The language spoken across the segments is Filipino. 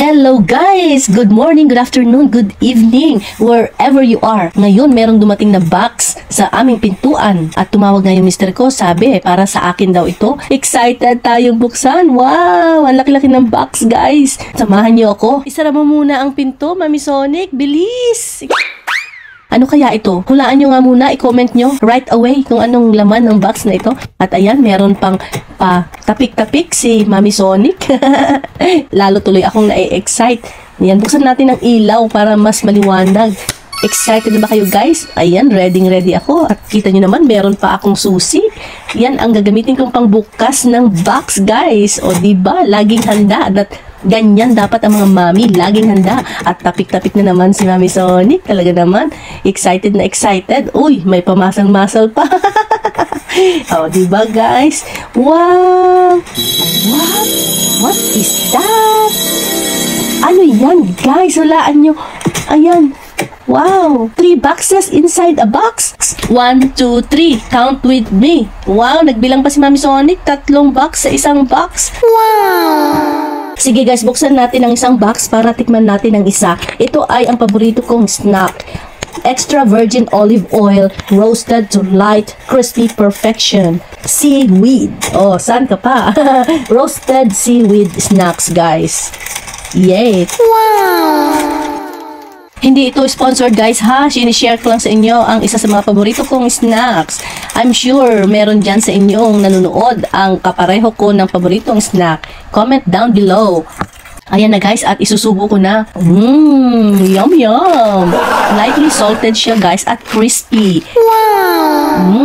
Hello guys! Good morning, good afternoon, good evening, wherever you are. Ngayon, merong dumating na box sa aming pintuan. At tumawag na yung mister ko, sabi, para sa akin daw ito. Excited tayong buksan. Wow! Ang laki-laki ng box, guys. Samahan niyo ako. Isara mo muna ang pinto, Mami Sonic. Bilis! Ano kaya ito? Hulaan nyo nga muna, i-comment nyo right away kung anong laman ng box na ito. At ayan, meron pang tapik-tapik si Mami Sonic. Lalo tuloy akong na-excite. Ayan, buksan natin ang ilaw para mas maliwanag. Excited na ba kayo guys? Ayan, ready ako. At kita nyo naman, meron pa akong susi. Yan ang gagamitin kong pangbukas ng box guys. O diba, laging handa. At ganyan dapat ang mga mami, laging handa. At tapik-tapik na naman si Mami Sonic. Talaga naman, excited na excited. Uy, may pamasang-masal pa. O, diba guys? Wow! What is that? Ano yan guys? Hulaan nyo. Ayan. Wow! 3 boxes inside a box. 1, 2, 3. Count with me. Wow! Nagbilang pa si Mami Sonic. 3 box sa isang box. Wow! Sige guys, buksan natin ang isang box para tikman natin ang isa. Ito ay ang paborito kong snack. Extra virgin olive oil, roasted to light, crispy perfection. Seaweed. Oh, saan ka pa? Roasted seaweed snacks, guys. Yay! Wow! Hindi ito sponsored guys ha, sinishare ko lang sa inyo ang isa sa mga paborito kong snacks. I'm sure meron dyan sa inyong nanonood ang kapareho ko ng paboritong snack. Comment down below. Ayan na guys, at isusubo ko na. Yum yum. Lightly salted siya guys at crispy. Wow!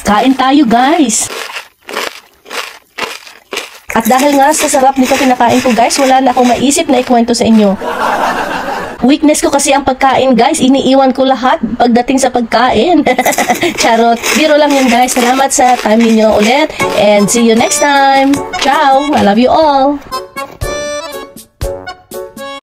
Kain tayo guys. At dahil nga sa sarap nito kinakain ko guys, wala na akong maisip na ikwento sa inyo. Weakness ko kasi ang pagkain guys, iniiwan ko lahat pagdating sa pagkain. Charot, biro lang yun guys. Salamat sa time ninyo ulit and see you next time. Ciao, I love you all.